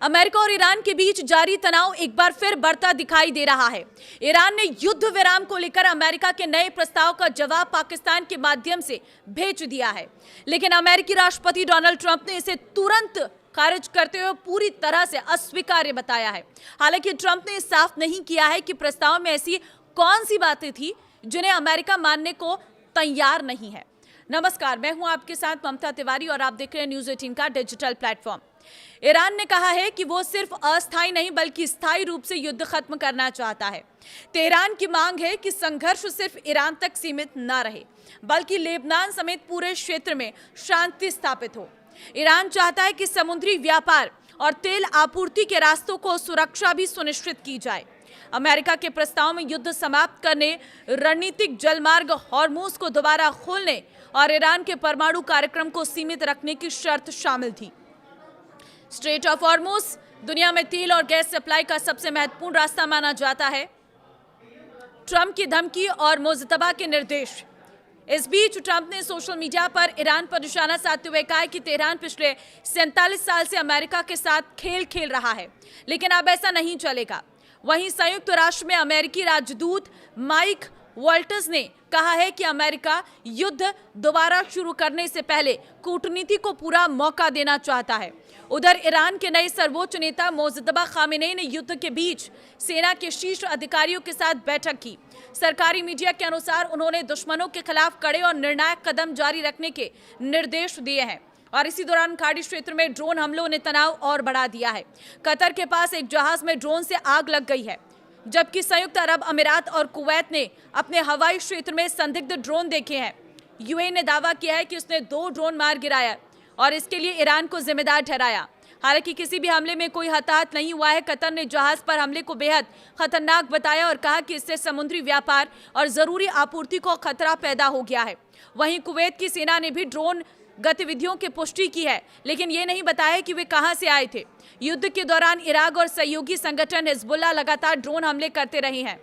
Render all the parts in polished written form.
America और Iran के बीच जारी तनाव एक बार फिर बढ़ता दिखाई दे रहा है। ईरान ने युद्ध विराम को लेकर अमेरिका के नए प्रस्ताव का जवाब पाकिस्तान के माध्यम से भेज दिया है, लेकिन अमेरिकी राष्ट्रपति डोनाल्ड ट्रंप ने इसे तुरंत खारिज करते हुए पूरी तरह से अस्वीकार्य बताया है। हालांकि ट्रंप ने साफ नहीं किया है कि प्रस्ताव में ऐसी कौन सी बातें थी जिन्हें अमेरिका मानने को तैयार नहीं है। नमस्कार, मैं हूं आपके साथ ममता तिवारी और आप देख रहे हैं न्यूज़ 18 का डिजिटल प्लेटफॉर्म। ईरान ने कहा है कि वो सिर्फ अस्थायी नहीं बल्कि स्थायी रूप से युद्ध खत्म करना चाहता है। तेहरान की मांग है कि संघर्ष सिर्फ ईरान तक सीमित न रहे बल्कि लेबनान समेत पूरे क्षेत्र में शांति स्थापित हो। ईरान चाहता है कि समुद्री व्यापार और तेल आपूर्ति के रास्तों को सुरक्षा भी सुनिश्चित की जाए। अमेरिका के प्रस्ताव में युद्ध समाप्त करने, रणनीतिक जलमार्ग हॉर्मुज को दोबारा खोलने और ईरान के परमाणु कार्यक्रम को सीमित रखने की शर्त शामिल थी। स्ट्रेट ऑफ हॉर्मुज दुनिया में तेल और गैस सप्लाई का सबसे महत्वपूर्ण रास्ता माना जाता है। ट्रंप की धमकी और मुजतबा के निर्देश। इस बीच ट्रंप ने सोशल मीडिया पर ईरान पर निशाना साधते हुए कहा कि तेहरान पिछले 47 साल से अमेरिका के साथ खेल खेल रहा है, लेकिन अब ऐसा नहीं चलेगा। वहीं संयुक्त राष्ट्र में अमेरिकी राजदूत माइक वॉल्टर्स ने कहा है कि अमेरिका युद्ध दोबारा शुरू करने से पहले कूटनीति को पूरा मौका देना चाहता है। उधर ईरान के नए सर्वोच्च नेता मोजतबा खामेनेई ने युद्ध के बीच सेना के शीर्ष अधिकारियों के साथ बैठक की। सरकारी मीडिया के अनुसार उन्होंने दुश्मनों के खिलाफ कड़े और निर्णायक कदम जारी रखने के निर्देश दिए हैं और इसी दौरान खाड़ी क्षेत्र में ड्रोन हमलों ने तनाव और बढ़ा दिया है। कतर के पास एक जहाज में ड्रोन से आग लग गई है, जबकि संयुक्त अरब अमीरात और कुवैत ने अपने हवाई क्षेत्र में संदिग्ध ड्रोन देखे हैं। यूएई ने दावा किया है कि उसने 2 ड्रोन मार गिराया और इसके लिए ईरान को जिम्मेदार ठहराया। हालांकि किसी भी हमले में कोई हताहत नहीं हुआ है। कतर ने जहाज पर हमले को बेहद खतरनाक बताया और कहा कि इससे समुद्री व्यापार और जरूरी आपूर्ति को खतरा पैदा हो गया है। वहीं कुवैत की सेना ने भी ड्रोन गतिविधियों की पुष्टि की है, लेकिन ये नहीं बताया कि वे कहां से आए थे। युद्ध के दौरान इराक और सहयोगी संगठन हिजबुल्लाह लगातार ड्रोन हमले करते रहे हैं।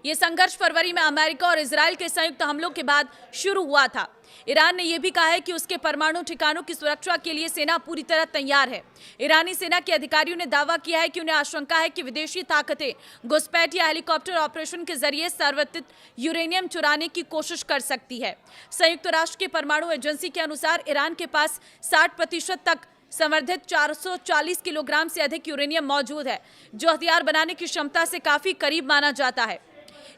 ये संघर्ष फरवरी में अमेरिका और इजराइल के संयुक्त हमलों के बाद शुरू हुआ था। ईरान ने यह भी कहा है कि उसके परमाणु ठिकानों की सुरक्षा के लिए सेना पूरी तरह तैयार है। ईरानी सेना के अधिकारियों ने दावा किया है कि उन्हें आशंका है कि विदेशी ताकतें घुसपैठ या हेलीकॉप्टर ऑपरेशन के जरिए संवर्धित यूरेनियम चुराने की कोशिश कर सकती है। संयुक्त राष्ट्र की परमाणु एजेंसी के अनुसार ईरान के पास 60% तक संवर्धित 440 किलोग्राम से अधिक यूरेनियम मौजूद है, जो हथियार बनाने की क्षमता से काफी करीब माना जाता है।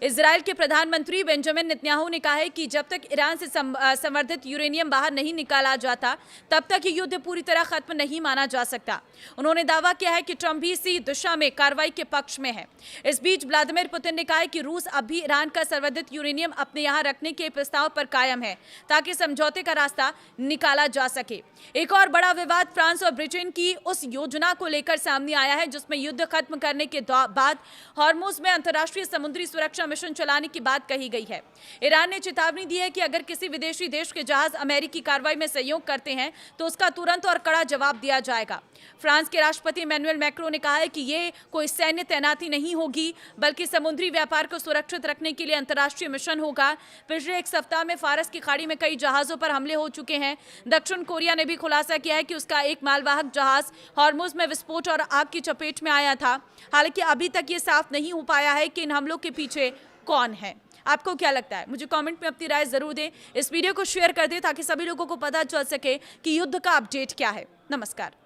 इजराइल के प्रधानमंत्री बेंजामिन नेतन्याहू ने कहा है कि जब तक ईरान से संवर्धित यूरेनियम बाहर नहीं निकाला जाता, तब तक ये युद्ध पूरी तरह खत्म नहीं माना जा सकता। उन्होंने दावा किया है कि ट्रंप भी इसी दिशा में कार्रवाई के पक्ष में है। इस बीच व्लादिमीर पुतिन ने कहा है कि रूस अब भी ईरान का संवर्धित यूरेनियम अपने यहाँ रखने के प्रस्ताव पर कायम है, ताकि समझौते का रास्ता निकाला जा सके। एक और बड़ा विवाद फ्रांस और ब्रिटेन की उस योजना को लेकर सामने आया है जिसमें युद्ध खत्म करने के बाद हॉर्मुज में अंतर्राष्ट्रीय समुद्री सुरक्षा मिशन चलाने की बात कही गई है। ईरान ने चेतावनी दी है कि अगर किसी विदेशी देश के जहाज अमेरिकी कार्रवाई में सहयोग करते हैं तो उसका तुरंत और कड़ा जवाब दिया जाएगा। फ्रांस के राष्ट्रपति इमैनुअल मैक्रों ने कहा है कि ये कोई सैन्य तैनाती नहीं होगी, बल्कि समुद्री व्यापार को सुरक्षित रखने के लिए अंतर्राष्ट्रीय मिशन होगा। पिछले एक सप्ताह में फारस की खाड़ी में कई जहाजों पर हमले हो चुके हैं। दक्षिण कोरिया ने भी खुलासा किया है कि उसका एक मालवाहक जहाज हॉर्मुज में विस्फोट और आग की चपेट में आया था। हालांकि अभी तक ये साफ नहीं हो पाया है कि इन हमलों के पीछे कौन है। आपको क्या लगता है? मुझे कमेंट में अपनी राय जरूर दें। इस वीडियो को शेयर कर दें ताकि सभी लोगों को पता चल सके कि युद्ध का अपडेट क्या है। नमस्कार।